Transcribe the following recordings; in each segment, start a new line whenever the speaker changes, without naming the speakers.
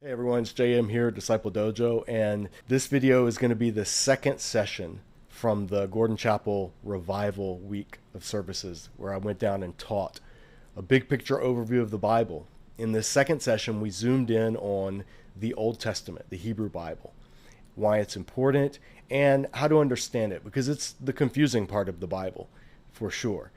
Hey everyone, it's JM here, Disciple Dojo, and this video is going to be the second session from the Gordon Chapel Revival Week of Services, where I went down and taught a big picture overview of the Bible. In this second session, we zoomed in on the Old Testament, the Hebrew Bible, why it's important, and how to understand it, because it's the confusing part of the Bible, for sure.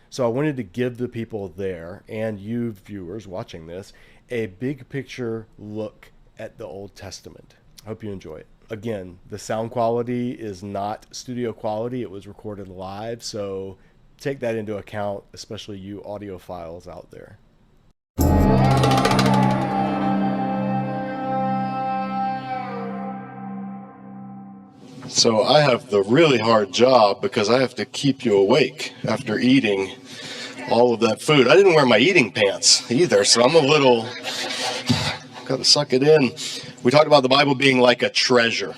So I wanted to give the people there, and you viewers watching this, a big picture look at the Old Testament. I hope you enjoy it. Again, the sound quality is not studio quality. It was recorded live, so take that into account, especially you audiophiles out there. So I have the really hard job because I have to keep you awake after eating all of that food. I didn't wear my eating pants either, so I'm a little, gotta suck it in. We talked about the Bible being like a treasure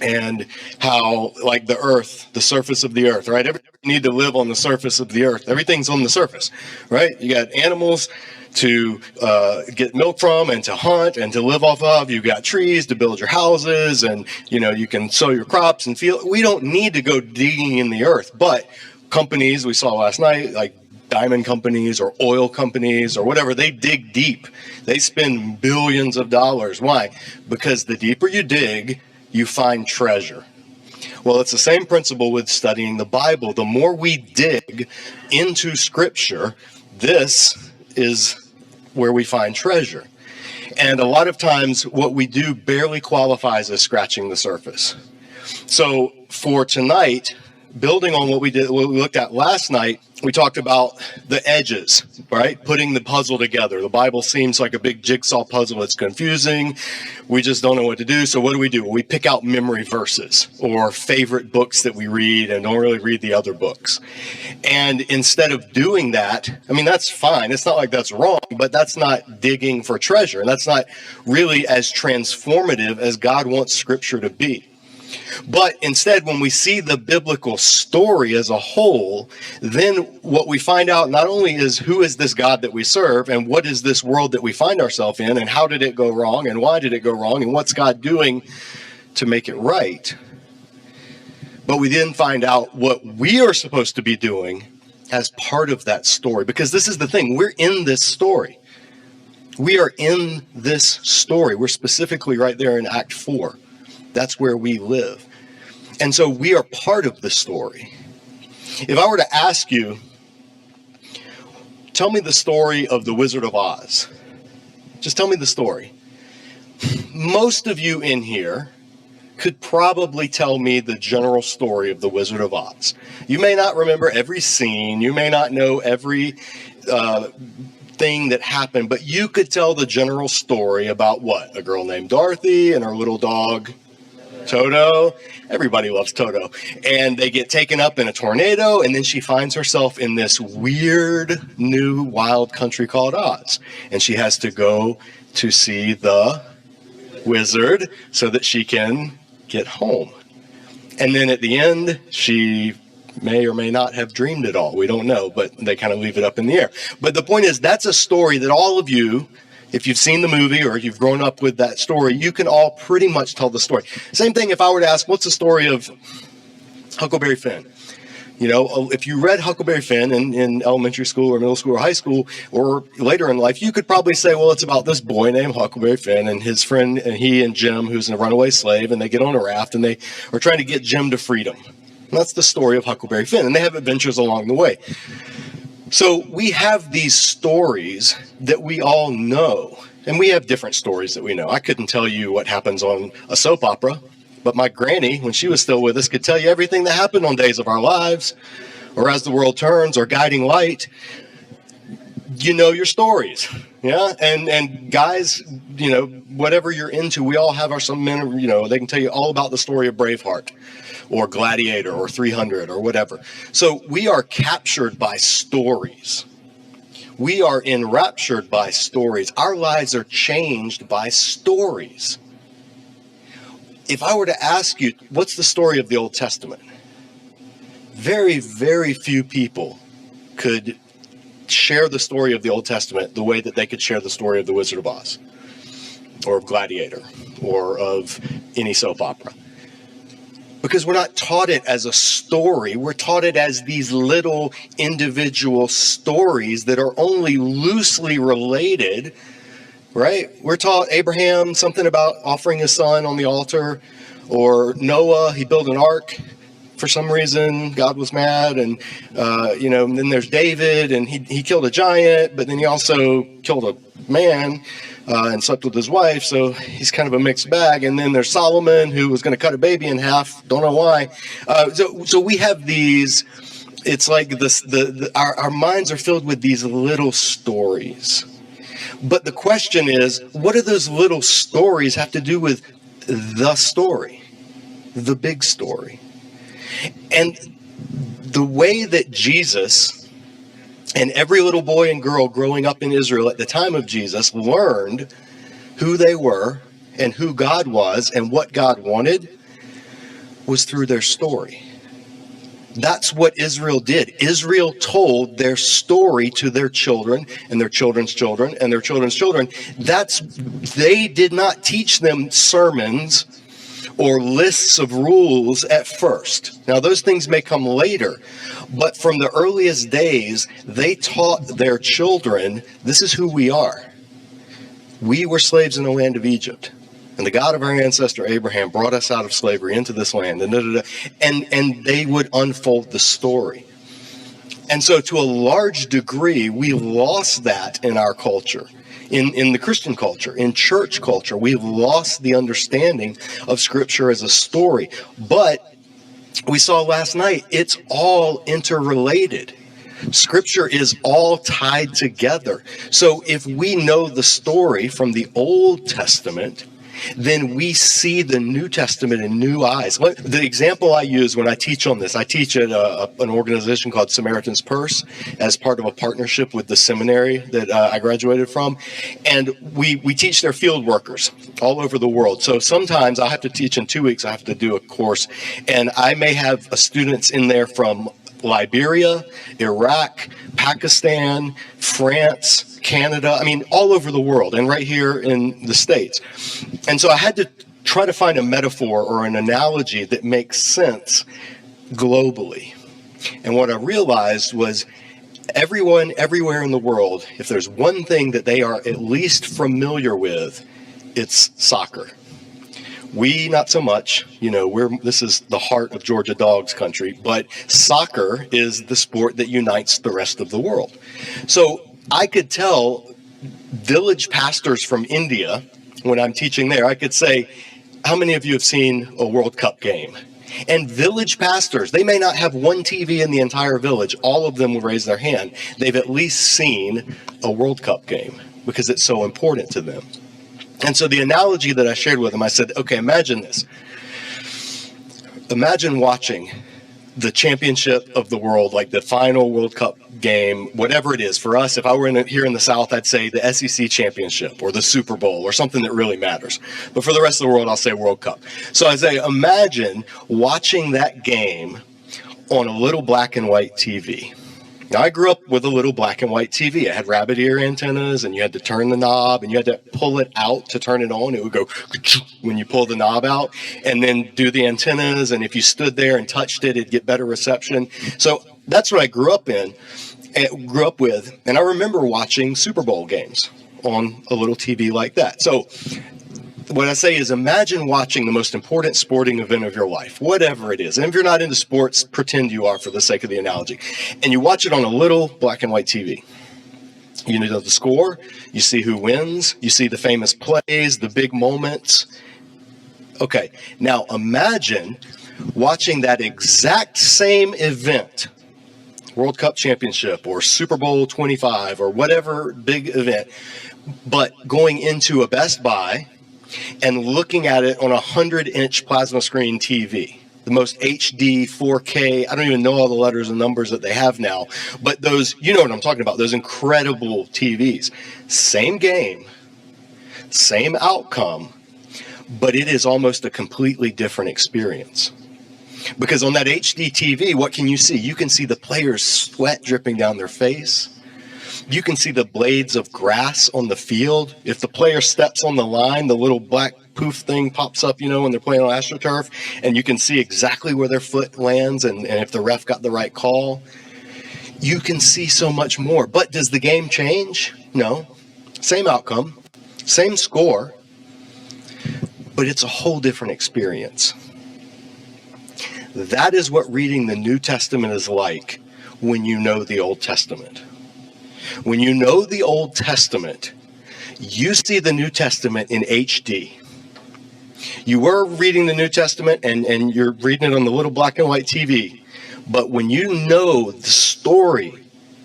and how, like the earth, the surface of the earth, right? Everything you need to live on the surface of the earth. Everything's on the surface, right? You got animals to get milk from and to hunt and to live off of. You've got trees to build your houses, and you can sow your crops and feel. We don't need to go digging in the earth, but companies we saw last night, like diamond companies or oil companies or whatever, they dig deep. They spend billions of dollars. Why? Because the deeper you dig, you find treasure. Well, it's the same principle with studying the Bible. The more we dig into Scripture, this is where we find treasure. And a lot of times what we do barely qualifies as scratching the surface. So for tonight, building on what we looked at last night, we talked about the edges, right? Putting the puzzle together. The Bible seems like a big jigsaw puzzle. It's confusing. We just don't know what to do. So what do? We pick out memory verses or favorite books that we read and don't really read the other books. And instead of doing that, I mean, that's fine. It's not like that's wrong, but that's not digging for treasure. And that's not really as transformative as God wants Scripture to be. But instead, when we see the biblical story as a whole, then what we find out not only is who is this God that we serve and what is this world that we find ourselves in and how did it go wrong and why did it go wrong and what's God doing to make it right. But we then find out what we are supposed to be doing as part of that story. Because this is the thing, we're in this story. We are in this story. We're specifically right there in Act 4. That's where we live. And so we are part of the story. If I were to ask you, tell me the story of the Wizard of Oz. Just tell me the story. Most of you in here could probably tell me the general story of the Wizard of Oz. You may not remember every scene. You may not know every thing that happened, but you could tell the general story about what? A girl named Dorothy and her little dog, Toto. Everybody loves Toto. And they get taken up in a tornado, and then she finds herself in this weird new wild country called Oz. And she has to go to see the wizard so that she can get home. And then at the end, she may or may not have dreamed it all. We don't know, but they kind of leave it up in the air. But the point is, that's a story that all of you, if you've seen the movie or you've grown up with that story, you can all pretty much tell the story. Same thing if I were to ask, what's the story of Huckleberry Finn? If you read Huckleberry Finn in elementary school or middle school or high school or later in life, you could probably say, well, it's about this boy named Huckleberry Finn and his friend, and he and Jim, who's a runaway slave, and they get on a raft and they are trying to get Jim to freedom. And that's the story of Huckleberry Finn, and they have adventures along the way. So we have these stories that we all know, and we have different stories that we know. I couldn't tell you what happens on a soap opera, but my granny, when she was still with us, could tell you everything that happened on Days of Our Lives, or As the World Turns, or Guiding Light. You know your stories, yeah? And guys, whatever you're into, we all have some men, they can tell you all about the story of Braveheart, or Gladiator, or 300, or whatever. So we are captured by stories. We are enraptured by stories. Our lives are changed by stories. If I were to ask you, what's the story of the Old Testament? Very, very few people could share the story of the Old Testament the way that they could share the story of the Wizard of Oz. or of Gladiator or of any soap opera. Because we're not taught it as a story. We're taught it as these little individual stories that are only loosely related, right? We're taught Abraham, something about offering his son on the altar, or Noah, he built an ark. For some reason, God was mad, and and then there's David, and he killed a giant, but then he also killed a man and slept with his wife, so he's kind of a mixed bag. And then there's Solomon, who was going to cut a baby in half. Don't know why. So we have these. It's like this. Our minds are filled with these little stories. But the question is, what do those little stories have to do with the story, the big story? And the way that Jesus and every little boy and girl growing up in Israel at the time of Jesus learned who they were and who God was and what God wanted was through their story. That's what Israel did. Israel told their story to their children and their children's children and their children's children. They did not teach them sermons or lists of rules at first. Now, those things may come later, but from the earliest days, they taught their children, this is who we are. We were slaves in the land of Egypt, and the God of our ancestor Abraham brought us out of slavery into this land, and they would unfold the story. And so to a large degree, we lost that in our culture. In the Christian culture, in church culture, we've lost the understanding of Scripture as a story. But we saw last night, it's all interrelated. Scripture is all tied together. So if we know the story from the Old Testament, then we see the New Testament in new eyes. The example I use when I teach on this, I teach at an organization called Samaritan's Purse as part of a partnership with the seminary that I graduated from. And we teach their field workers all over the world. So sometimes I have to teach in 2 weeks, I have to do a course. And I may have students in there from Liberia, Iraq, Pakistan, France, Canada, all over the world, and right here in the States. And so I had to try to find a metaphor or an analogy that makes sense globally. And what I realized was everyone, everywhere in the world, if there's one thing that they are at least familiar with, it's soccer. We, not so much, this is the heart of Georgia Dogs country, but soccer is the sport that unites the rest of the world. So I could tell village pastors from India, when I'm teaching there, I could say, how many of you have seen a World Cup game? And village pastors, they may not have one TV in the entire village. All of them will raise their hand. They've at least seen a World Cup game because it's so important to them. And so the analogy that I shared with them, I said, okay, imagine this. Imagine watching the championship of the world, like the final World Cup game, whatever it is. For us, if I were here in the South, I'd say the SEC championship or the Super Bowl or something that really matters. But for the rest of the world, I'll say World Cup. So I say, imagine watching that game on a little black and white TV. Now, I grew up with a little black and white TV. It had rabbit ear antennas, and you had to turn the knob, and you had to pull it out to turn it on. It would go when you pull the knob out, and then do the antennas. And if you stood there and touched it, it'd get better reception. So that's what I grew up with. And I remember watching Super Bowl games on a little TV like that. So what I say is, imagine watching the most important sporting event of your life, whatever it is. And if you're not into sports, pretend you are for the sake of the analogy. And you watch it on a little black and white TV. You know the score, you see who wins, you see the famous plays, the big moments. Okay, now imagine watching that exact same event, World Cup Championship or Super Bowl 25 or whatever big event, but going into a Best Buy and looking at it on a 100-inch plasma screen TV, the most HD, 4K, I don't even know all the letters and numbers that they have now, but those, you know what I'm talking about, those incredible TVs. Same game, same outcome, but it is almost a completely different experience. Because on that HD TV, what can you see? You can see the players' sweat dripping down their face. You can see the blades of grass on the field. If the player steps on the line, the little black poof thing pops up, when they're playing on AstroTurf, and you can see exactly where their foot lands and if the ref got the right call. You can see so much more. But does the game change? No. Same outcome, same score, but it's a whole different experience. That is what reading the New Testament is like when you know the Old Testament. When you know the Old Testament, you see the New Testament in HD. You were reading the New Testament and you're reading it on the little black and white TV. But when you know the story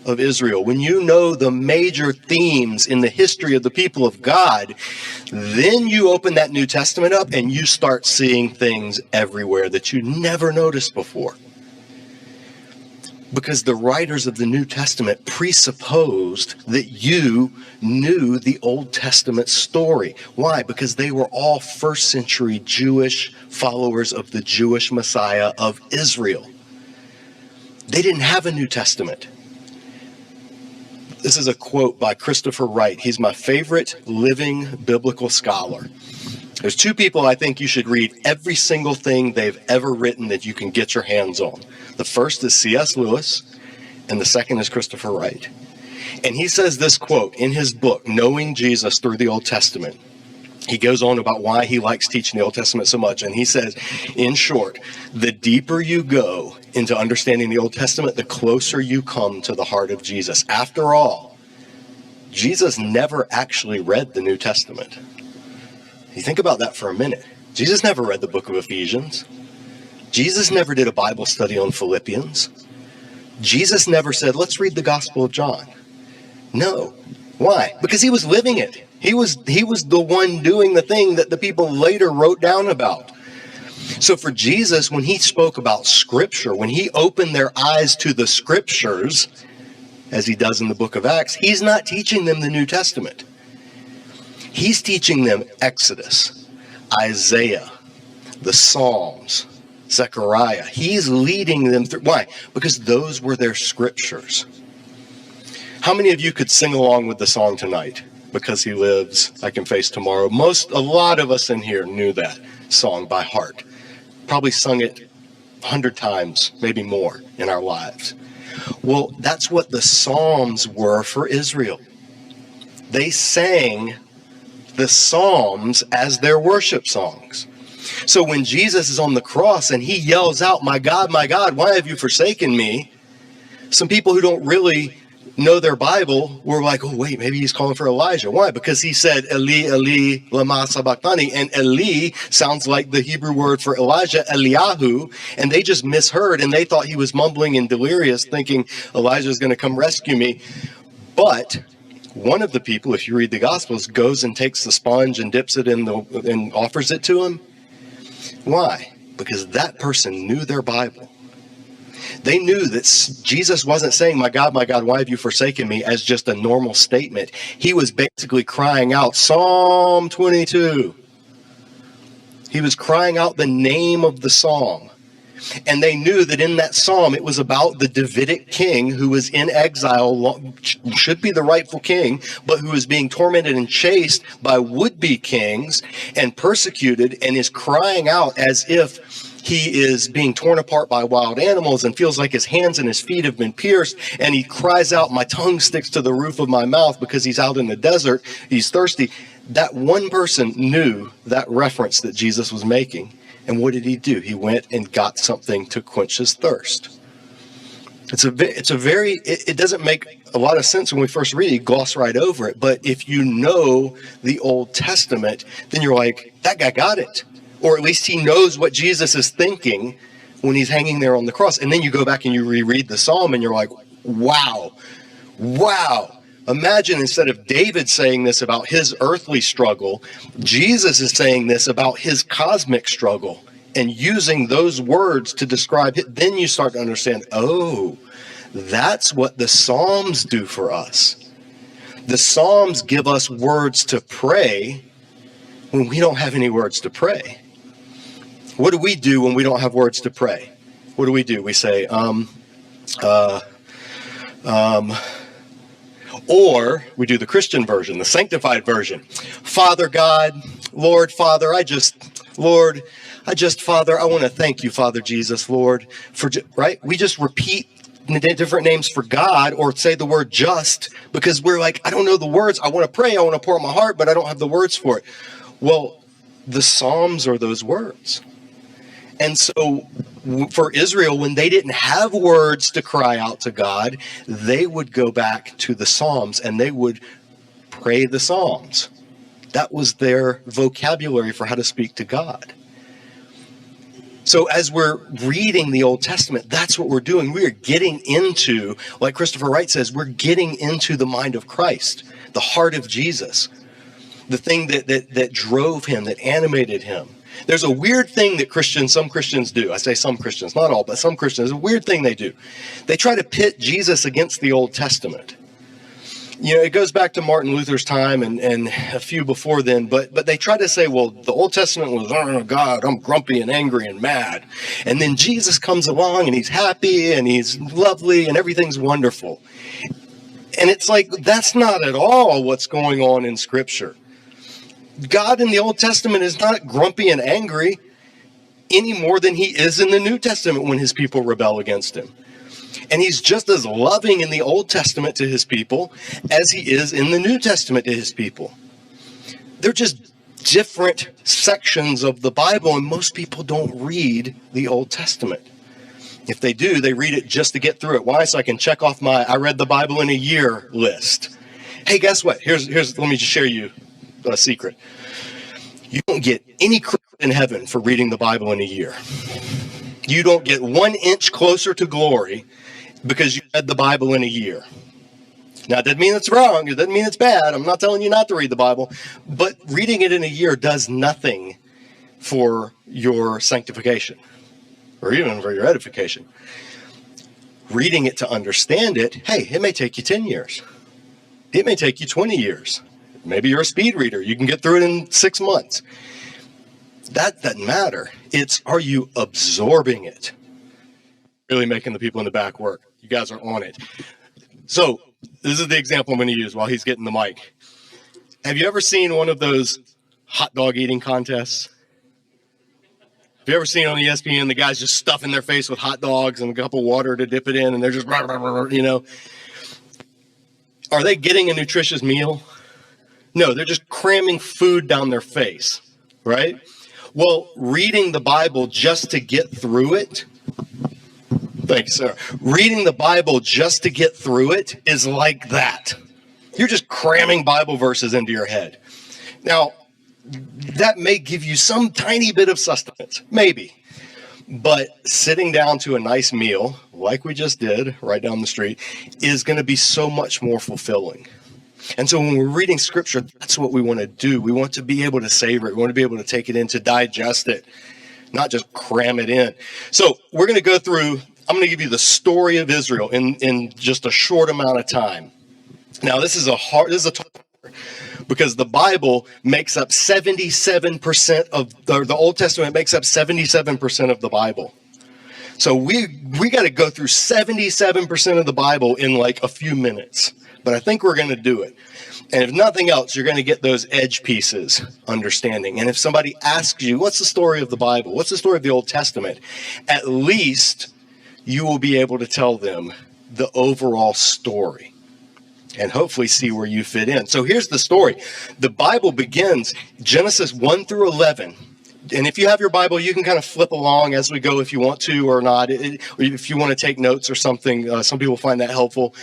of Israel, when you know the major themes in the history of the people of God, then you open that New Testament up and you start seeing things everywhere that you never noticed before. Because the writers of the New Testament presupposed that you knew the Old Testament story. Why? Because they were all first century Jewish followers of the Jewish Messiah of Israel. They didn't have a New Testament. This is a quote by Christopher Wright. He's my favorite living biblical scholar. There's two people I think you should read every single thing they've ever written that you can get your hands on. The first is C.S. Lewis, and the second is Christopher Wright. And he says this quote in his book, Knowing Jesus Through the Old Testament. He goes on about why he likes teaching the Old Testament so much. And he says, in short, the deeper you go into understanding the Old Testament, the closer you come to the heart of Jesus. After all, Jesus never actually read the New Testament. You think about that for a minute. Jesus never read the book of Ephesians. Jesus never did a Bible study on Philippians. Jesus never said, let's read the Gospel of John. No. Why? Because he was living it. He was the one doing the thing that the people later wrote down about. So for Jesus, when he spoke about Scripture, when he opened their eyes to the Scriptures, as he does in the book of Acts, he's not teaching them the New Testament. He's teaching them Exodus, Isaiah, the Psalms, Zechariah. He's leading them through. Why? Because those were their scriptures. How many of you could sing along with the song tonight? Because he lives, I can face tomorrow. A lot of us in here knew that song by heart. Probably sung it 100 times, maybe more in our lives. Well, that's what the Psalms were for Israel. They sang the Psalms as their worship songs. So when Jesus is on the cross and he yells out, my God, why have you forsaken me? Some people who don't really know their Bible were like, oh, wait, maybe he's calling for Elijah. Why? Because he said, Eli, Eli, lama sabachthani. And Eli sounds like the Hebrew word for Elijah, Eliyahu. And they just misheard and they thought he was mumbling and delirious, thinking Elijah is going to come rescue me. But one of the people, if you read the Gospels, goes and takes the sponge and dips it in and offers it to him. Why? Because that person knew their Bible. They knew that Jesus wasn't saying, my God, why have you forsaken me, as just a normal statement. He was basically crying out Psalm 22. He was crying out the name of the psalm. And they knew that in that psalm, it was about the Davidic king who was in exile, should be the rightful king, but who is being tormented and chased by would-be kings and persecuted, and is crying out as if he is being torn apart by wild animals and feels like his hands and his feet have been pierced. And he cries out, my tongue sticks to the roof of my mouth, because he's out in the desert. He's thirsty. That one person knew that reference that Jesus was making. And what did he do? He went and got something to quench his thirst. It doesn't make a lot of sense when we first read it. You gloss right over it. But if you know the Old Testament, then you're like, that guy got it. Or at least he knows what Jesus is thinking when he's hanging there on the cross. And then you go back and you reread the psalm and you're like, wow. Imagine, instead of David saying this about his earthly struggle, Jesus is saying this about his cosmic struggle and using those words to describe it. Then you start to understand, oh, that's what the Psalms do for us. The Psalms give us words to pray when we don't have any words to pray. What do we do when we don't have words to pray? What do? We say, Or we do the Christian version, the sanctified version. Father God, Lord, Father, Father, I want to thank you, Father Jesus, Lord, right? We just repeat different names for God, or say the word just, because we're like, I don't know the words. I want to pray. I want to pour out my heart, but I don't have the words for it. Well, the Psalms are those words. And so for Israel, when they didn't have words to cry out to God, they would go back to the Psalms and they would pray the Psalms. That was their vocabulary for how to speak to God. So as we're reading the Old Testament, that's what we're doing. We are getting into, like Christopher Wright says, we're getting into the mind of Christ, the heart of Jesus, the thing that drove him, that animated him. There's a weird thing that some Christians do. I say some Christians, not all, but some Christians, a weird thing they do. They try to pit Jesus against the Old Testament. You know, it goes back to Martin Luther's time and a few before then, but they try to say, well, the Old Testament was, oh, God, I'm grumpy and angry and mad. And then Jesus comes along and he's happy and he's lovely and everything's wonderful. And it's like, that's not at all what's going on in Scripture. God in the Old Testament is not grumpy and angry any more than he is in the New Testament when his people rebel against him. And he's just as loving in the Old Testament to his people as he is in the New Testament to his people. They're just different sections of the Bible, and most people don't read the Old Testament. If they do, they read it just to get through it. Why? So I can check off my I read the Bible in a year list. Hey, guess what? Here's let me just share you a secret. You don't get any credit in heaven for reading the Bible in a year. You don't get 1 inch closer to glory because you read the Bible in a year. Now, it doesn't mean it's wrong. It doesn't mean it's bad. I'm not telling you not to read the Bible. But reading it in a year does nothing for your sanctification or even for your edification. Reading it to understand it, hey, it may take you 10 years. It may take you 20 years. Maybe you're a speed reader. You can get through it in 6 months. That doesn't matter. It's, are you absorbing it? Really making the people in the back work. You guys are on it. So this is the example I'm going to use while he's getting the mic. Have you ever seen one of those hot dog eating contests? Have you ever seen on ESPN the guys just stuffing their face with hot dogs and a cup of water to dip it in, and they're just, you know? Are they getting a nutritious meal? No, they're just cramming food down their face, right? Well, reading the Bible just to get through it, thanks, Sarah. Reading the Bible just to get through it is like that. You're just cramming Bible verses into your head. Now, that may give you some tiny bit of sustenance, maybe. But sitting down to a nice meal, like we just did right down the street, is going to be so much more fulfilling. And so when we're reading Scripture, that's what we want to do. We want to be able to savor it. We want to be able to take it in, to digest it, not just cram it in. So we're going to go through, I'm going to give you the story of Israel in just a short amount of time. Now, this is a tough one, because the Bible makes up 77% of the Old Testament makes up 77% of the Bible. So we got to go through 77% of the Bible in like a few minutes. But I think we're going to do it. And if nothing else, you're going to get those edge pieces understanding. And if somebody asks you, what's the story of the Bible? What's the story of the Old Testament? At least you will be able to tell them the overall story and hopefully see where you fit in. So here's the story. The Bible begins Genesis 1 through 11. And if you have your Bible, you can kind of flip along as we go if you want to or not. Or if you want to take notes or something, some people find that helpful.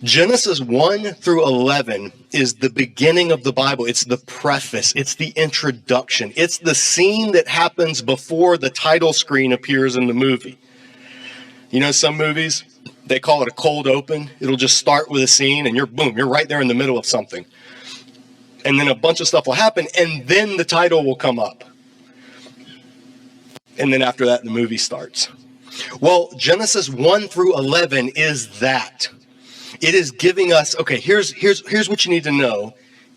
Genesis 1 through 11 is the beginning of the Bible. It's the preface. It's the introduction. It's the scene that happens before the title screen appears in the movie. You know, some movies, they call it a cold open. It'll just start with a scene and you're right there in the middle of something. And then a bunch of stuff will happen and then the title will come up. And then after that, the movie starts. Well, Genesis 1 through 11 is that. It is giving us, okay, here's what you need to know,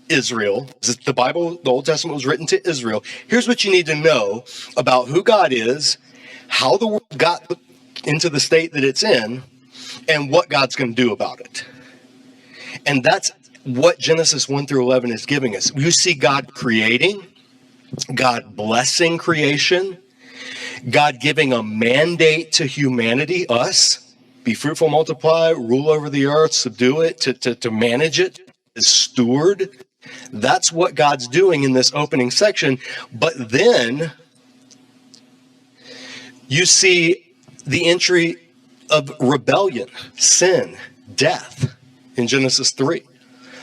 Israel. The Bible, the Old Testament was written to Israel. Here's what you need to know about who God is, how the world got into the state that it's in, and what God's going to do about it. And that's what Genesis 1 through 11 is giving us. You see God creating, God blessing creation, God giving a mandate to humanity, us, be fruitful, multiply, rule over the earth, subdue it, to manage it, as steward. That's what God's doing in this opening section. But then you see the entry of rebellion, sin, death in Genesis 3.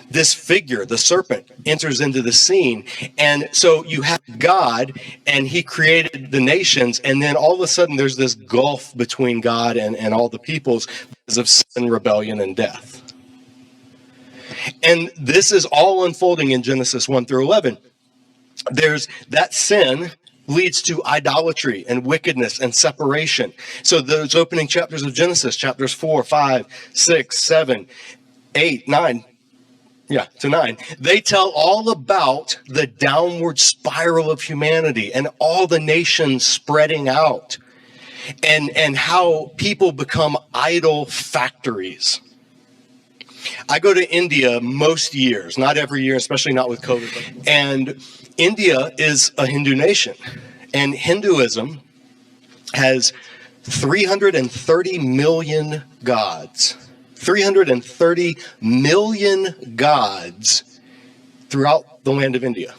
This figure, the serpent, enters into the scene. And so you have God, and he created the nations, and then all of a sudden there's this gulf between God and all the peoples because of sin, rebellion, and death. And this is all unfolding in Genesis 1 through 11. There's that sin leads to idolatry and wickedness and separation. So those opening chapters of Genesis, chapters 4, 5, 6, 7, 8, 9, to 9, they tell all about the downward spiral of humanity and all the nations spreading out, and how people become idol factories. I go to India most years, not every year, especially not with COVID. And India is a Hindu nation, and Hinduism has 330 million gods. 330 million gods throughout the land of India.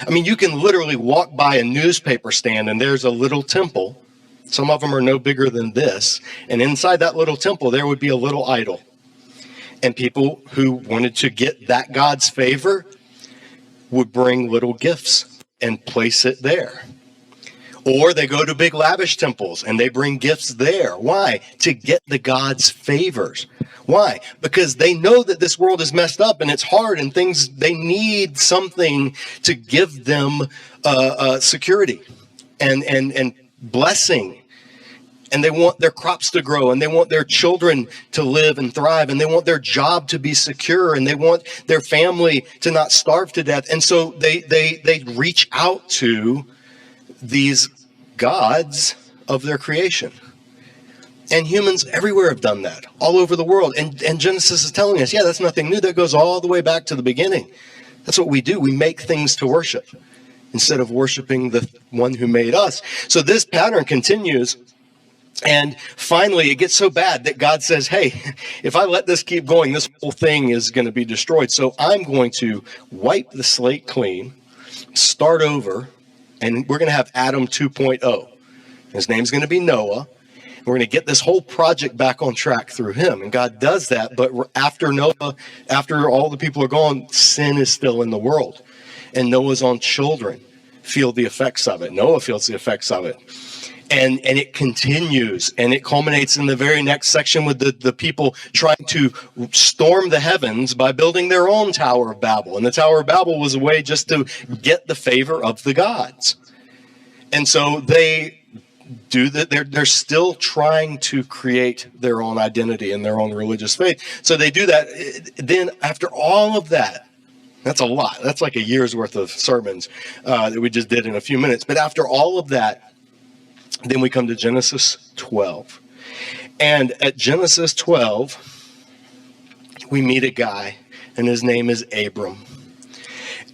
I mean, you can literally walk by a newspaper stand and there's a little temple. Some of them are no bigger than this. And inside that little temple, there would be a little idol. And people who wanted to get that God's favor would bring little gifts and place it there. Or they go to big lavish temples and they bring gifts there. Why? To get the God's favors. Why? Because they know that this world is messed up and it's hard and things, they need something to give them security and blessing. And they want their crops to grow, and they want their children to live and thrive, and they want their job to be secure, and they want their family to not starve to death. And so they reach out to these gods of their creation. And humans everywhere have done that, all over the world. And Genesis is telling us, that's nothing new. That goes all the way back to the beginning. That's what we do. We make things to worship instead of worshiping the one who made us. So this pattern continues. And finally, it gets so bad that God says, hey, if I let this keep going, this whole thing is going to be destroyed. So I'm going to wipe the slate clean, start over, and we're going to have Adam 2.0. His name's going to be Noah. We're going to get this whole project back on track through him. And God does that. But after Noah, after all the people are gone, sin is still in the world. And Noah's own children feel the effects of it. Noah feels the effects of it. And it continues, and it culminates in the very next section with the people trying to storm the heavens by building their own Tower of Babel. And the Tower of Babel was a way just to get the favor of the gods. And so they do that. They're still trying to create their own identity and their own religious faith. So they do that. Then after all of that, that's a lot. That's like a year's worth of sermons that we just did in a few minutes. But after all of that, then we come to Genesis 12. And at Genesis 12, we meet a guy, and his name is Abram.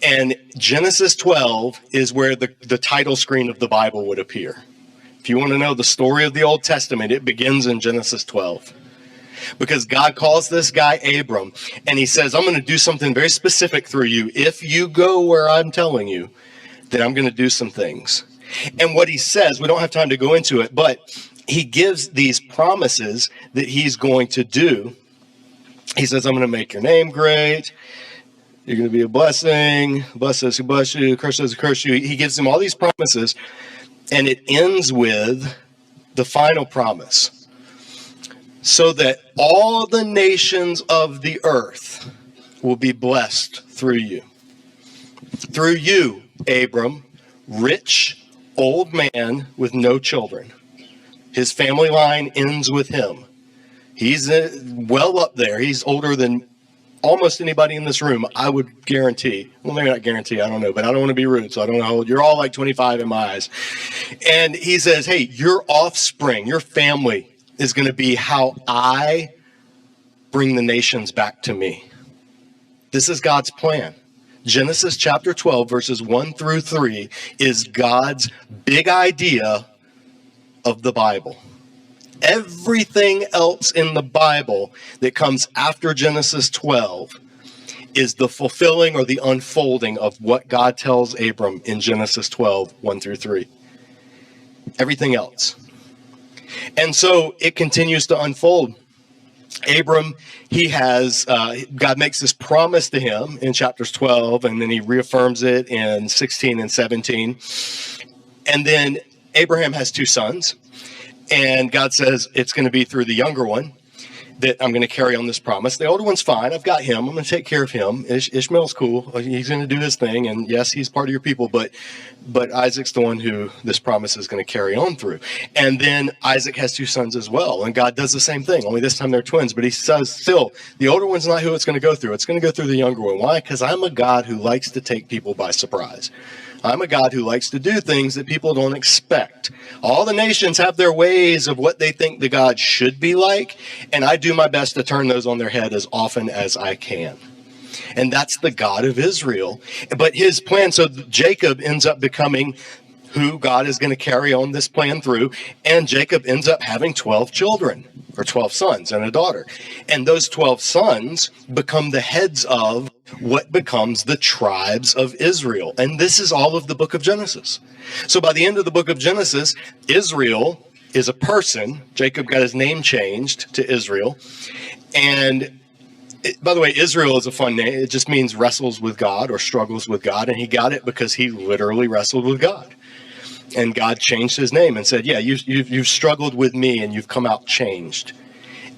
And Genesis 12 is where the title screen of the Bible would appear. If you want to know the story of the Old Testament, it begins in Genesis 12. Because God calls this guy Abram, and he says, I'm going to do something very specific through you. If you go where I'm telling you, then I'm going to do some things. And what he says, we don't have time to go into it, but he gives these promises that he's going to do. He says, I'm going to make your name great. You're going to be a blessing. Bless those who bless you. Curse those who curse you. He gives them all these promises, and it ends with the final promise. So that all the nations of the earth will be blessed through you. Through you, Abram, rich, old man with no children. His family line ends with him. He's well up there. He's older than almost anybody in this room, I would guarantee. Well, maybe not guarantee, I don't know, but I don't want to be rude, so I don't know how old. You're all like 25 in my eyes. And he says, hey, your offspring, your family is going to be how I bring the nations back to me. This is God's plan. Genesis chapter 12, verses 1 through 3 is God's big idea of the Bible. Everything else in the Bible that comes after Genesis 12 is the fulfilling or the unfolding of what God tells Abram in Genesis 12, 1 through 3. Everything else. And so it continues to unfold. Abram, God makes this promise to him in chapters 12, and then he reaffirms it in 16 and 17. And then Abraham has two sons. And God says, it's going to be through the younger one that I'm going to carry on this promise. The older one's fine. I've got him. I'm going to take care of him. Ishmael's cool. He's going to do his thing. And yes, he's part of your people. But Isaac's the one who this promise is going to carry on through. And then Isaac has two sons as well. And God does the same thing. Only this time they're twins. But he says, still, the older one's not who it's going to go through. It's going to go through the younger one. Why? Because I'm a God who likes to take people by surprise. I'm a God who likes to do things that people don't expect. All the nations have their ways of what they think the God should be like, and I do my best to turn those on their head as often as I can. And that's the God of Israel. But his plan, so Jacob ends up becoming who God is going to carry on this plan through, and Jacob ends up having 12 children, or 12 sons and a daughter. And those 12 sons become the heads of what becomes the tribes of Israel. And this is all of the book of Genesis. So by the end of the book of Genesis, Israel is a person. Jacob got his name changed to Israel. And by the way, Israel is a fun name. It just means wrestles with God or struggles with God. And he got it because he literally wrestled with God. And God changed his name and said, yeah, you've struggled with me and you've come out changed.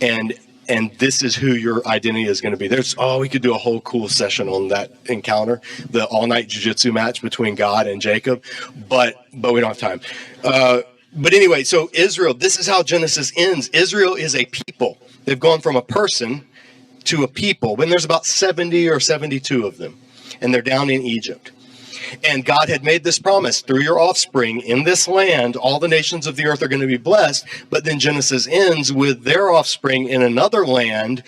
And this is who your identity is going to be. We could do a whole cool session on that encounter, the all-night jiu-jitsu match between God and Jacob, but we don't have time. But anyway, so Israel, this is how Genesis ends. Israel is a people. They've gone from a person to a people. When there's about 70 or 72 of them, and they're down in Egypt. And God had made this promise, through your offspring in this land, all the nations of the earth are going to be blessed. But then Genesis ends with their offspring in another land.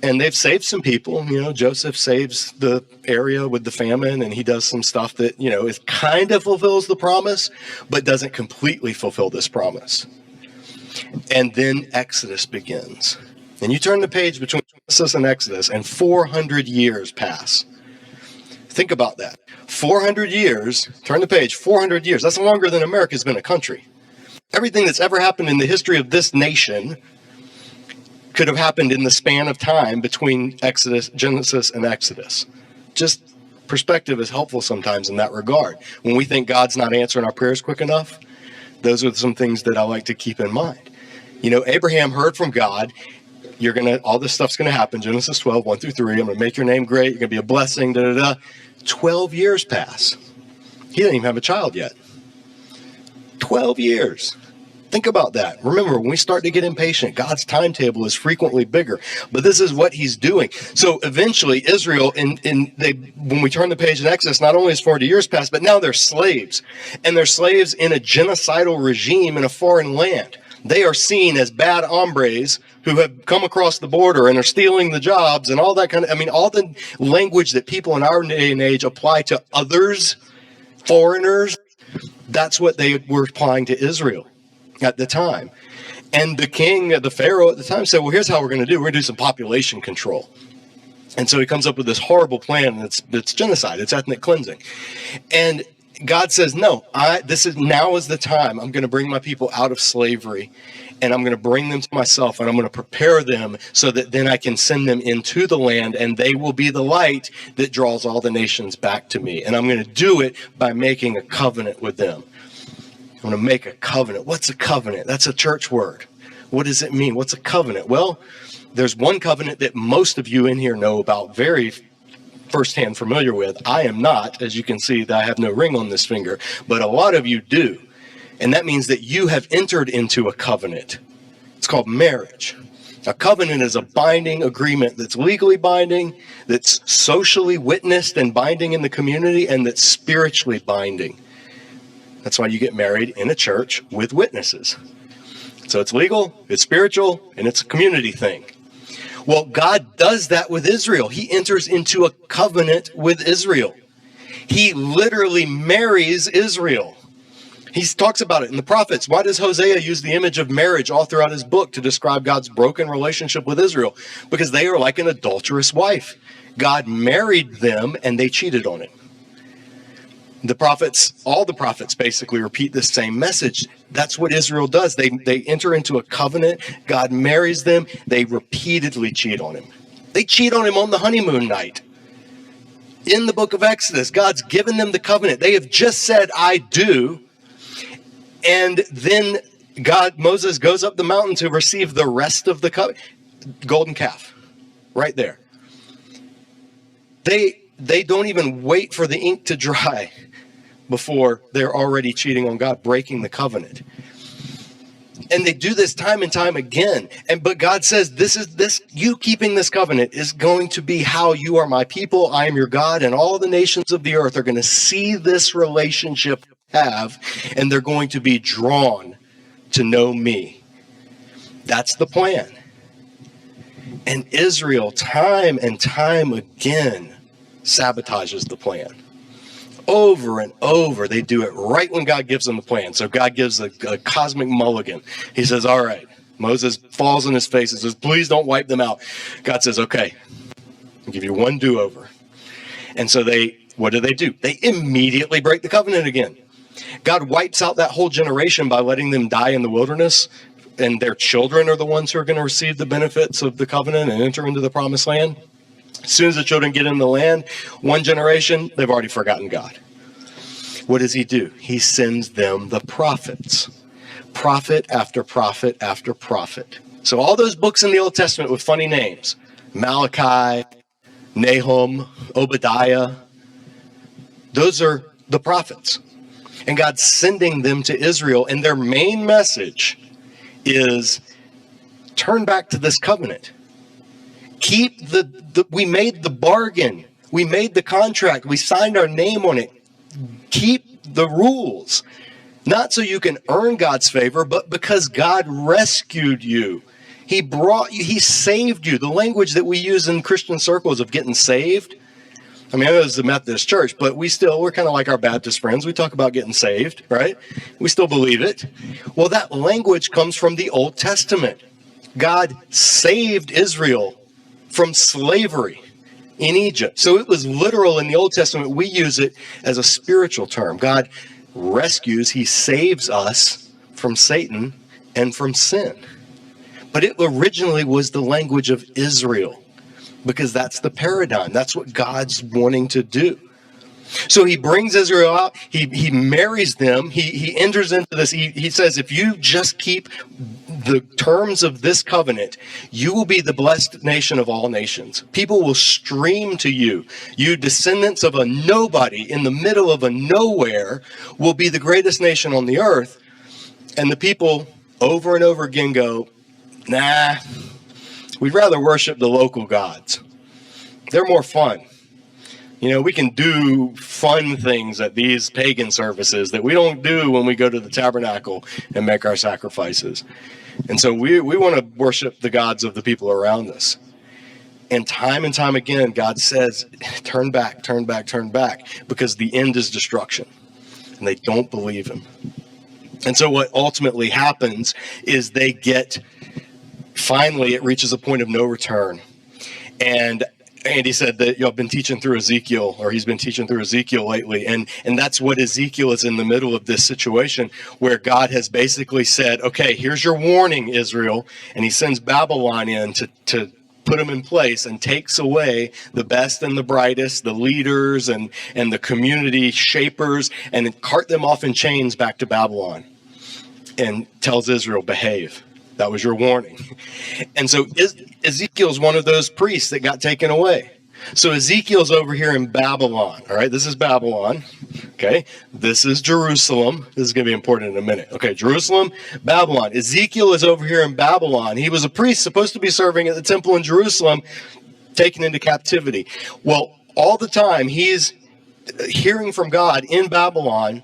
And they've saved some people. Joseph saves the area with the famine, and he does some stuff that, is kind of fulfills the promise, but doesn't completely fulfill this promise. And then Exodus begins. And you turn the page between Genesis and Exodus, and 400 years pass. Think about that. 400 years, turn the page, 400 years. That's longer than America's been a country. Everything that's ever happened in the history of this nation could have happened in the span of time between Genesis and Exodus. Just perspective is helpful sometimes in that regard. When we think God's not answering our prayers quick enough, those are some things that I like to keep in mind. Abraham heard from God, all this stuff's going to happen, Genesis 12, 1 through 3. I'm going to make your name great. You're going to be a blessing, 12 years pass. He didn't even have a child yet. 12 years. Think about that. Remember, when we start to get impatient, God's timetable is frequently bigger. But this is what he's doing. So eventually, Israel, when we turn the page in Exodus, not only is 40 years passed, but now they're slaves. And they're slaves in a genocidal regime in a foreign land. They are seen as bad hombres who have come across the border and are stealing the jobs and all that all the language that people in our day and age apply to others, foreigners, that's what they were applying to Israel at the time. And the Pharaoh at the time said, well, here's how we're going to do. We're going to do some population control. And so he comes up with this horrible plan that's genocide. It's ethnic cleansing. And God says, no, now is the time. I'm going to bring my people out of slavery, and I'm going to bring them to myself, and I'm going to prepare them so that then I can send them into the land, and they will be the light that draws all the nations back to me. And I'm going to do it by making a covenant with them. I'm going to make a covenant. What's a covenant? That's a church word. What does it mean? What's a covenant? Well, there's one covenant that most of you in here know about very firsthand familiar with. I am not, as you can see, that I have no ring on this finger, but a lot of you do. And that means that you have entered into a covenant. It's called marriage. A covenant is a binding agreement that's legally binding, that's socially witnessed and binding in the community, and that's spiritually binding. That's why you get married in a church with witnesses. So it's legal, it's spiritual, and it's a community thing. Well, God does that with Israel. He enters into a covenant with Israel. He literally marries Israel. He talks about it in the prophets. Why does Hosea use the image of marriage all throughout his book to describe God's broken relationship with Israel? Because they are like an adulterous wife. God married them and they cheated on him. The prophets, all the prophets basically repeat the same message. That's what Israel does. They enter into a covenant. God marries them. They repeatedly cheat on him. They cheat on him on the honeymoon night. In the book of Exodus, God's given them the covenant. They have just said, I do. And then Moses goes up the mountain to receive the rest of the golden calf. Right there. They don't even wait for the ink to dry before they're already cheating on God, breaking the covenant. And they do this time and time again. But God says, you keeping this covenant is going to be how you are my people. I am your God, and all the nations of the earth are going to see this relationship have, and they're going to be drawn to know me. That's the plan. And Israel, time and time again, sabotages the plan. Over and over, they do it right when God gives them the plan. So God gives a cosmic mulligan. He says, all right. Moses falls on his face and says, please don't wipe them out. God says, okay, I'll give you one do-over. And so what do? They immediately break the covenant again. God wipes out that whole generation by letting them die in the wilderness, and their children are the ones who are going to receive the benefits of the covenant and enter into the promised land. As soon as the children get in the land, one generation, they've already forgotten God. What does he do? He sends them the prophets. Prophet after prophet after prophet. So all those books in the Old Testament with funny names, Malachi, Nahum, Obadiah, those are the prophets. And God's sending them to Israel, and their main message is turn back to this covenant. Keep we made the bargain. We made the contract. We signed our name on it. Keep the rules. Not so you can earn God's favor, but because God rescued you. He brought you, he saved you. The language that we use in Christian circles of getting saved. I mean, I know this is a Methodist church, but we're kind of like our Baptist friends. We talk about getting saved, right? We still believe it. Well, that language comes from the Old Testament. God saved Israel from slavery in Egypt. So it was literal in the Old Testament. We use it as a spiritual term. God rescues, he saves us from Satan and from sin. But it originally was the language of Israel, because that's the paradigm. That's what God's wanting to do. So he brings Israel out. He marries them. He enters into this. He says, if you just keep the terms of this covenant, you will be the blessed nation of all nations. People will stream to you. You descendants of a nobody in the middle of a nowhere will be the greatest nation on the earth. And the people over and over again go, nah, we'd rather worship the local gods. They're more fun. You know, we can do fun things at these pagan services that we don't do when we go to the tabernacle and make our sacrifices. And so we want to worship the gods of the people around us. And time again, God says, turn back, turn back, turn back, because the end is destruction. And they don't believe him. And so what ultimately happens is finally it reaches a point of no return. And Andy said that I've been teaching through Ezekiel, or he's been teaching through Ezekiel lately. And that's what Ezekiel is in the middle of this situation where God has basically said, okay, here's your warning, Israel. And he sends Babylon in to put them in place and takes away the best and the brightest, the leaders and the community shapers, and cart them off in chains back to Babylon and tells Israel, behave. That was your warning. And so Ezekiel's one of those priests that got taken away. So Ezekiel's over here in Babylon. All right, this is Babylon. Okay, this is Jerusalem. This is going to be important in a minute. Okay, Jerusalem, Babylon. Ezekiel is over here in Babylon. He was a priest supposed to be serving at the temple in Jerusalem, taken into captivity. Well, all the time he's hearing from God in Babylon,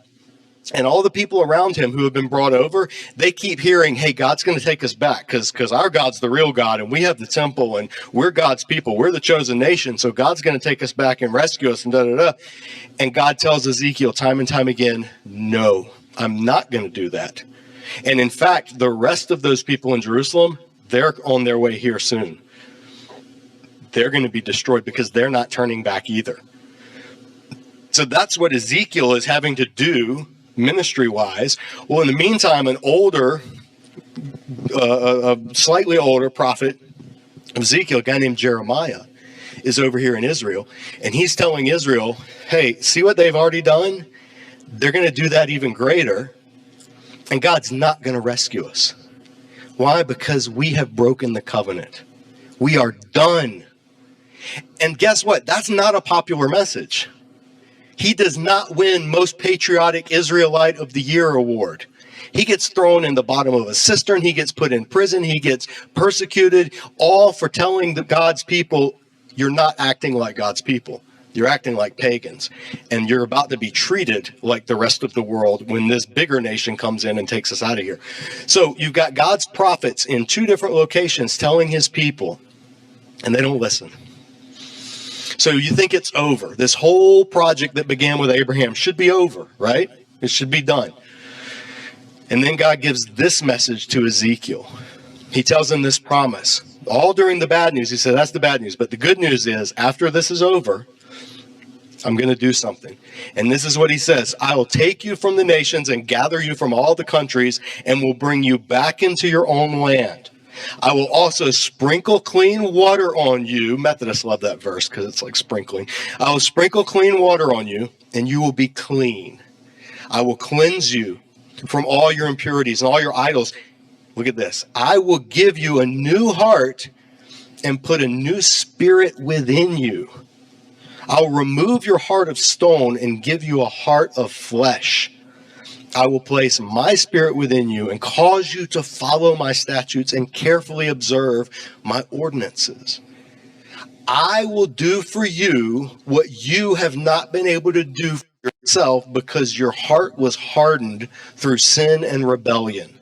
And all the people around him who have been brought over, they keep hearing, hey, God's going to take us back because our God's the real God and we have the temple and we're God's people. We're the chosen nation. So God's going to take us back and rescue us and da-da-da. And God tells Ezekiel time and time again, no, I'm not going to do that. And in fact, the rest of those people in Jerusalem, they're on their way here soon. They're going to be destroyed because they're not turning back either. So that's what Ezekiel is having to do ministry-wise. Well, in the meantime, a slightly older prophet of Ezekiel, a guy named Jeremiah, is over here in Israel, and he's telling Israel, hey, see what they've already done? They're going to do that even greater, and God's not going to rescue us. Why? Because we have broken the covenant. We are done. And guess what? That's not a popular message. He does not win Most Patriotic Israelite of the Year award. He gets thrown in the bottom of a cistern. He gets put in prison. He gets persecuted, all for telling God's people, you're not acting like God's people. You're acting like pagans. And you're about to be treated like the rest of the world when this bigger nation comes in and takes us out of here. So you've got God's prophets in 2 different locations telling his people, and they don't listen. So you think it's over. This whole project that began with Abraham should be over, right? It should be done. And then God gives this message to Ezekiel. He tells him this promise. All during the bad news, he said, that's the bad news. But the good news is, after this is over, I'm going to do something. And this is what he says. I will take you from the nations and gather you from all the countries and will bring you back into your own land. I will also sprinkle clean water on you. Methodists love that verse because it's like sprinkling. I will sprinkle clean water on you, and you will be clean. I will cleanse you from all your impurities and all your idols. Look at this. I will give you a new heart and put a new spirit within you. I'll remove your heart of stone and give you a heart of flesh. I will place my spirit within you and cause you to follow my statutes and carefully observe my ordinances. I will do for you what you have not been able to do for yourself because your heart was hardened through sin and rebellion.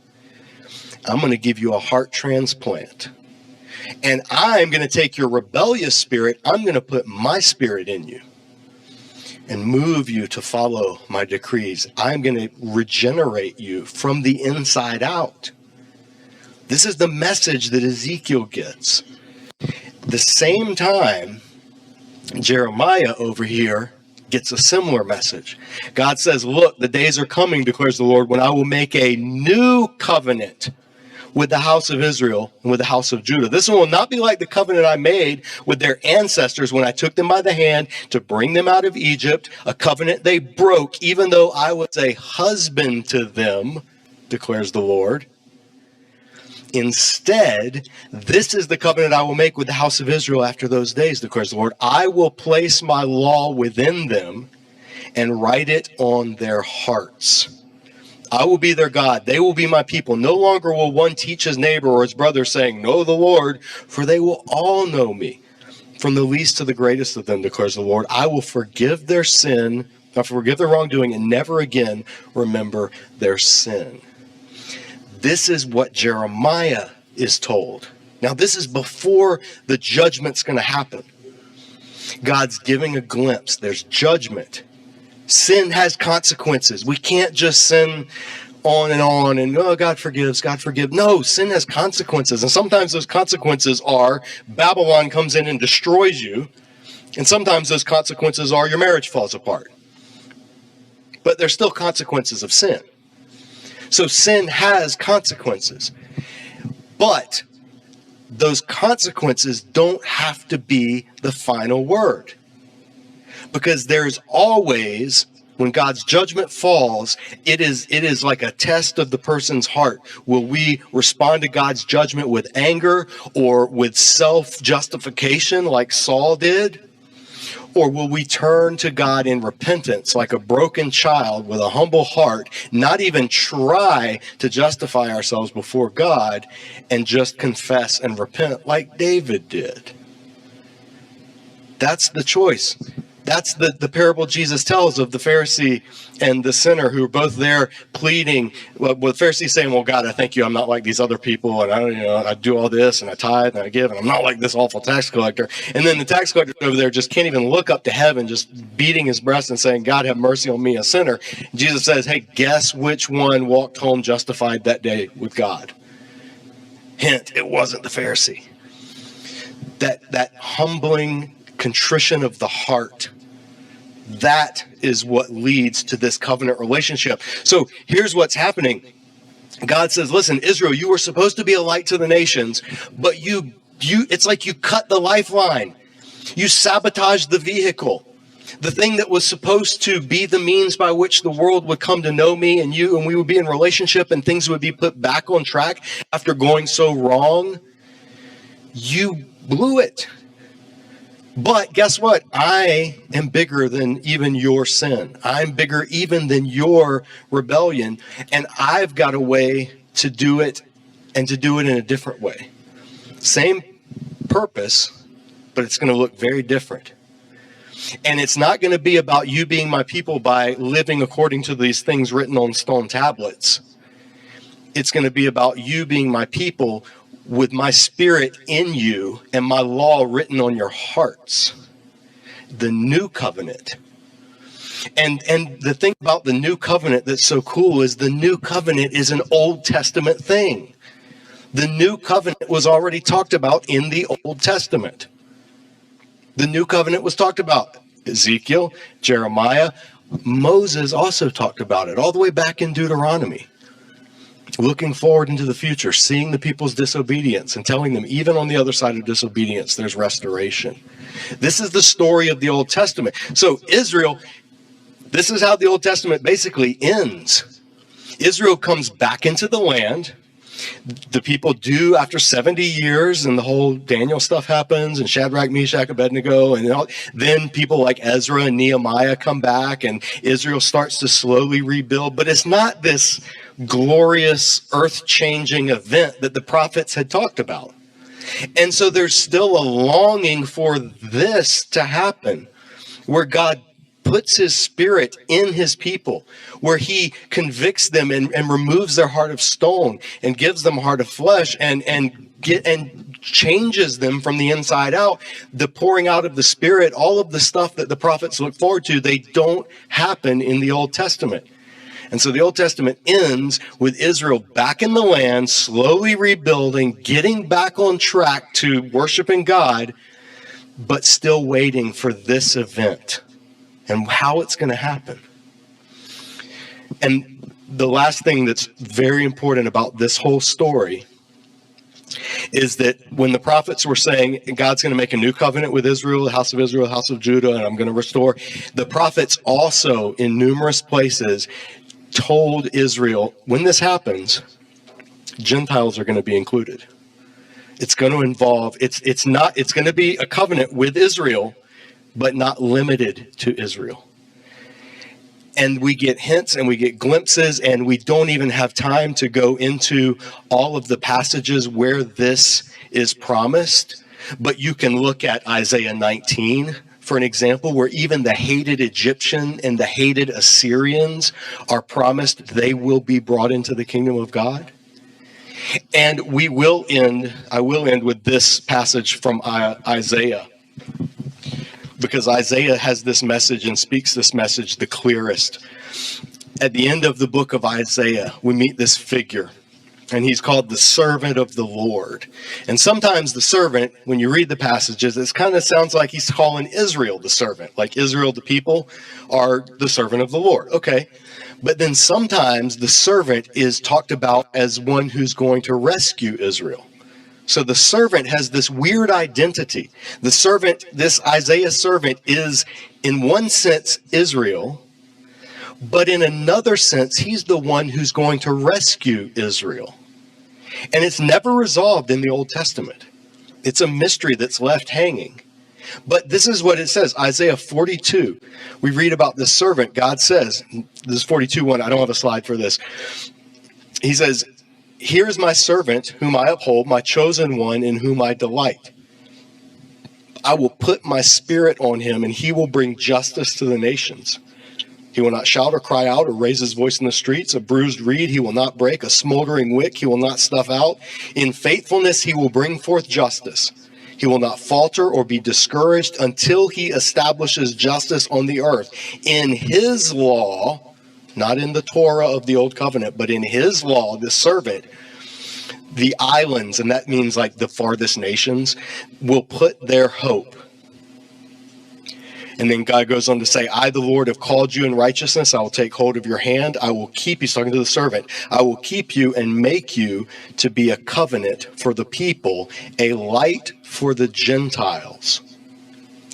I'm going to give you a heart transplant. And I'm going to take your rebellious spirit, I'm going to put my spirit in you and move you to follow my decrees. I'm going to regenerate you from the inside out. This is the message that Ezekiel gets. The same time, Jeremiah over here gets a similar message. God says, look, the days are coming, declares the Lord, when I will make a new covenant with the house of Israel and with the house of Judah. This one will not be like the covenant I made with their ancestors when I took them by the hand to bring them out of Egypt, a covenant they broke, even though I was a husband to them, declares the Lord. Instead, this is the covenant I will make with the house of Israel after those days, declares the Lord. I will place my law within them and write it on their hearts. I will be their God. They will be my people. No longer will one teach his neighbor or his brother saying, know the Lord, for they will all know me, from the least to the greatest of them, declares the Lord. I will forgive their sin, I forgive their wrongdoing, and never again remember their sin. This is what Jeremiah is told. Now, this is before the judgment's going to happen. God's giving a glimpse. There's judgment. Sin has consequences. We can't just sin on and oh, God forgives, God forgive. No, sin has consequences. And sometimes those consequences are Babylon comes in and destroys you. And sometimes those consequences are your marriage falls apart. But there's still consequences of sin. So sin has consequences. But those consequences don't have to be the final word. Because there's always, when God's judgment falls, it is like a test of the person's heart. Will we respond to God's judgment with anger or with self-justification like Saul did? Or will we turn to God in repentance like a broken child with a humble heart, not even try to justify ourselves before God and just confess and repent like David did? That's the choice. That's the parable Jesus tells of the Pharisee and the sinner who are both there pleading. Well, the Pharisee saying, well, God, I thank you. I'm not like these other people. And I do all this and I tithe and I give. And I'm not like this awful tax collector. And then the tax collector over there just can't even look up to heaven, just beating his breast and saying, God, have mercy on me, a sinner. And Jesus says, hey, guess which one walked home justified that day with God? Hint, it wasn't the Pharisee. That humbling contrition of the heart, that is what leads to this covenant relationship. So here's what's happening. God says, listen, Israel, you were supposed to be a light to the nations, but you it's like you cut the lifeline. You sabotaged the vehicle. The thing that was supposed to be the means by which the world would come to know me and you, and we would be in relationship and things would be put back on track after going so wrong. You blew it. But guess what? I am bigger than even your sin. I'm bigger even than your rebellion. And I've got a way to do it, and to do it in a different way. Same purpose, but it's going to look very different. And it's not going to be about you being my people by living according to these things written on stone tablets. It's going to be about you being my people with my spirit in you and my law written on your hearts. The new covenant. And the thing about the new covenant that's so cool is the new covenant is an Old Testament thing. The new covenant was already talked about in the Old Testament. The new covenant was talked about. Ezekiel, Jeremiah, Moses also talked about it all the way back in Deuteronomy. Looking forward into the future, seeing the people's disobedience and telling them even on the other side of disobedience, there's restoration. This is the story of the Old Testament. So Israel, this is how the Old Testament basically ends. Israel comes back into the land. The people do after 70 years, and the whole Daniel stuff happens, and Shadrach, Meshach, Abednego, and then people like Ezra and Nehemiah come back, and Israel starts to slowly rebuild. But it's not this glorious, earth-changing event that the prophets had talked about. And so there's still a longing for this to happen, where God puts his spirit in his people, where he convicts them and removes their heart of stone and gives them a heart of flesh and changes them from the inside out. The pouring out of the spirit, all of the stuff that the prophets look forward to, they don't happen in the Old Testament. And so the Old Testament ends with Israel back in the land, slowly rebuilding, getting back on track to worshiping God, but still waiting for this event and how it's going to happen. And the last thing that's very important about this whole story is that when the prophets were saying God's going to make a new covenant with Israel, the house of Judah, and I'm going to restore, the prophets also in numerous places told Israel, when this happens, Gentiles are going to be included. It's going to involve, it's going to be a covenant with Israel, but not limited to Israel. And we get hints and we get glimpses, and we don't even have time to go into all of the passages where this is promised. But you can look at Isaiah 19 for an example, where even the hated Egyptian and the hated Assyrians are promised they will be brought into the kingdom of God. And I will end with this passage from Isaiah, because Isaiah has this message and speaks this message the clearest. At the end of the book of Isaiah, we meet this figure, and he's called the servant of the Lord. And sometimes the servant, when you read the passages, it kind of sounds like he's calling Israel the servant, like Israel, the people, are the servant of the Lord. Okay. But then sometimes the servant is talked about as one who's going to rescue Israel. So the servant has this weird identity. The servant, this Isaiah servant, is in one sense Israel, but in another sense, he's the one who's going to rescue Israel. And it's never resolved in the Old Testament. It's a mystery that's left hanging. But this is what it says, Isaiah 42. We read about this servant. God says, this is 42:1. I don't have a slide for this. He says, "Here is my servant whom I uphold, my chosen one in whom I delight. I will put my spirit on him, and he will bring justice to the nations. He will not shout or cry out or raise his voice in the streets. A bruised reed he will not break. A smoldering wick he will not snuff out. In faithfulness he will bring forth justice. He will not falter or be discouraged until he establishes justice on the earth. In his law, not in the Torah of the Old Covenant, but in his law, the servant, the islands, and that means like the farthest nations, will put their hope. And then God goes on to say, I, the Lord, have called you in righteousness. I will take hold of your hand. I will keep you. He's talking to the servant. I will keep you and make you to be a covenant for the people, a light for the Gentiles,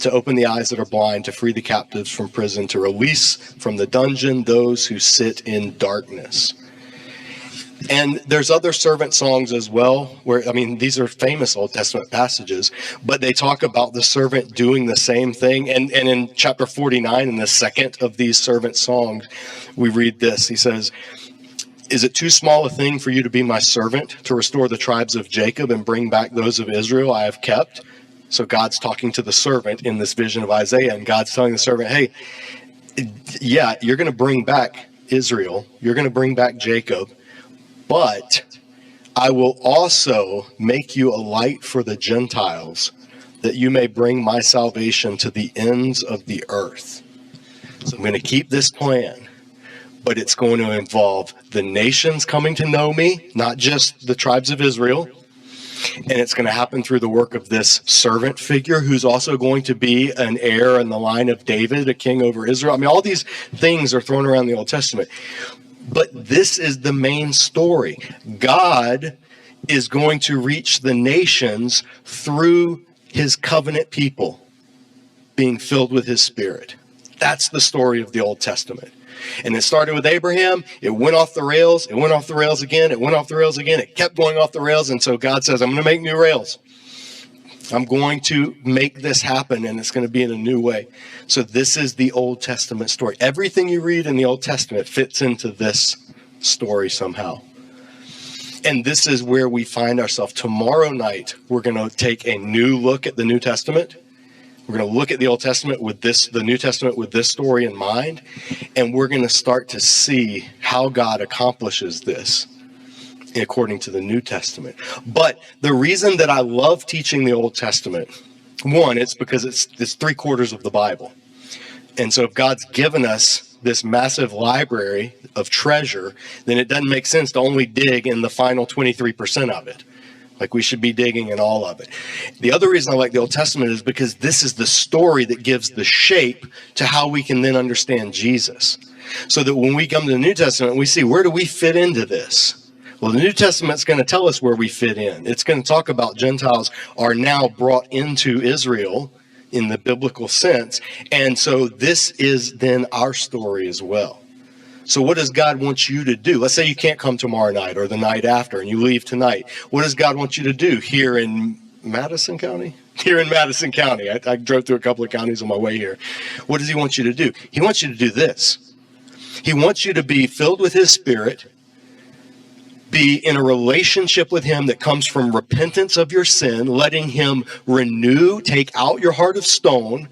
to open the eyes that are blind, to free the captives from prison, to release from the dungeon those who sit in darkness. And there's other servant songs as well, where, I mean, these are famous Old Testament passages, but they talk about the servant doing the same thing. And in chapter 49, in the second of these servant songs, we read this. He says, is it too small a thing for you to be my servant, to restore the tribes of Jacob and bring back those of Israel I have kept? So God's talking to the servant in this vision of Isaiah, and God's telling the servant, hey, yeah, you're going to bring back Israel. You're going to bring back Jacob. But I will also make you a light for the Gentiles, that you may bring my salvation to the ends of the earth. So I'm going to keep this plan, but it's going to involve the nations coming to know me, not just the tribes of Israel. And it's going to happen through the work of this servant figure who's also going to be an heir in the line of David, a king over Israel. I mean, all these things are thrown around the Old Testament. But this is the main story. God is going to reach the nations through his covenant people being filled with his spirit. That's the story of the Old Testament. And it started with Abraham. It went off the rails. It went off the rails again. It went off the rails again. It kept going off the rails. And so God says, I'm going to make new rails. I'm going to make this happen, and it's going to be in a new way. So this is the Old Testament story. Everything you read in the Old Testament fits into this story somehow. And this is where we find ourselves. Tomorrow night, we're going to take a new look at the New Testament. We're going to look at the Old Testament with the New Testament with this story in mind, and we're going to start to see how God accomplishes this according to the New Testament. But the reason that I love teaching the Old Testament, one, it's because it's 3/4 of the Bible. And so if God's given us this massive library of treasure, then it doesn't make sense to only dig in the final 23% of it. Like, we should be digging in all of it. The other reason I like the Old Testament is because this is the story that gives the shape to how we can then understand Jesus. So that when we come to the New Testament, we see, where do we fit into this? Well, the New Testament's going to tell us where we fit in. It's going to talk about Gentiles are now brought into Israel in the biblical sense. And so this is then our story as well. So what does God want you to do? Let's say you can't come tomorrow night or the night after and you leave tonight. What does God want you to do here in Madison County? Here in Madison County. I drove through a couple of counties on my way here. What does he want you to do? He wants you to do this. He wants you to be filled with his spirit, be in a relationship with him that comes from repentance of your sin, letting him renew, take out your heart of stone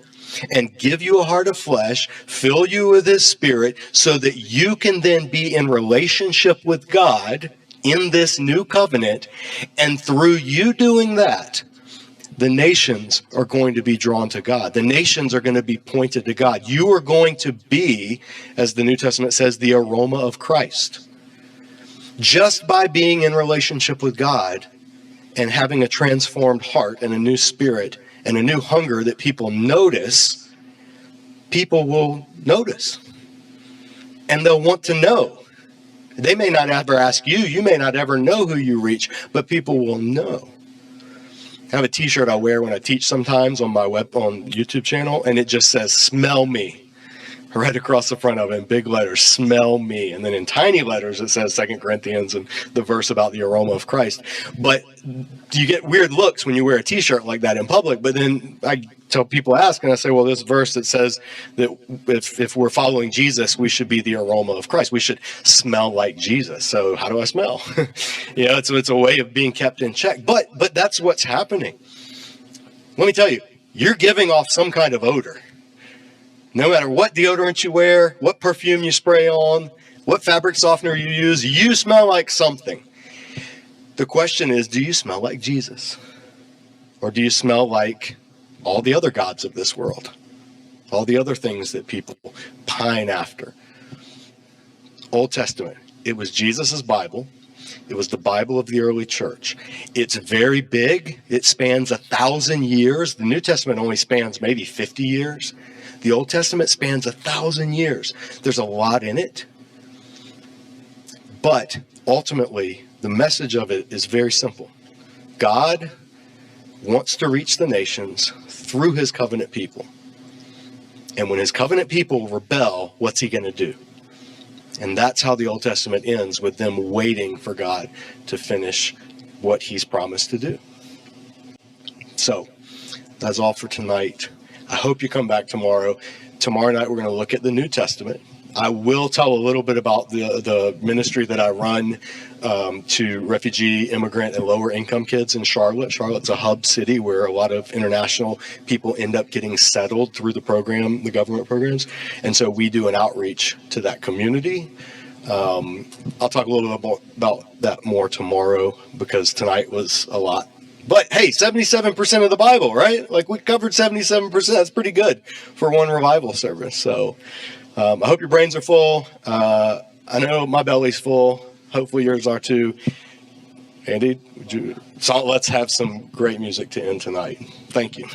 and give you a heart of flesh, fill you with his spirit so that you can then be in relationship with God in this new covenant. And through you doing that, the nations are going to be drawn to God. The nations are going to be pointed to God. You are going to be, as the New Testament says, the aroma of Christ. Just by being in relationship with God and having a transformed heart and a new spirit and a new hunger that people notice, people will notice. And they'll want to know. They may not ever ask you. You may not ever know who you reach, but people will know. I have a t-shirt I wear when I teach sometimes on my on YouTube channel, and it just says, "Smell me." Right across the front of it in big letters, "Smell me." And then in tiny letters, it says 2 Corinthians and the verse about the aroma of Christ. But you get weird looks when you wear a t-shirt like that in public. But then I tell people, ask, and I say, well, this verse that says that if we're following Jesus, we should be the aroma of Christ. We should smell like Jesus. So how do I smell? It's a way of being kept in check. But that's what's happening. Let me tell you, you're giving off some kind of odor. No matter what deodorant you wear, what perfume you spray on, what fabric softener you use, you smell like something. The question is, do you smell like Jesus? Or do you smell like all the other gods of this world? All the other things that people pine after. Old Testament, it was Jesus's Bible. It was the Bible of the early church. It's very big. It spans 1,000 years. The New Testament only spans maybe 50 years. The Old Testament spans 1,000 years. There's a lot in it. But ultimately, the message of it is very simple. God wants to reach the nations through his covenant people. And when his covenant people rebel, what's he going to do? And that's how the Old Testament ends, with them waiting for God to finish what he's promised to do. So that's all for tonight. I hope you come back tomorrow. Tomorrow night, we're going to look at the New Testament. I will tell a little bit about the ministry that I run to refugee, immigrant, and lower income kids in Charlotte. Charlotte's a hub city where a lot of international people end up getting settled through the program, the government programs. And so we do an outreach to that community. I'll talk a little bit about that more tomorrow, because tonight was a lot. But hey, 77% of the Bible, right? Like, we covered 77%. That's pretty good for one revival service. So I hope your brains are full. I know my belly's full. Hopefully yours are too. Andy, so let's have some great music to end tonight. Thank you.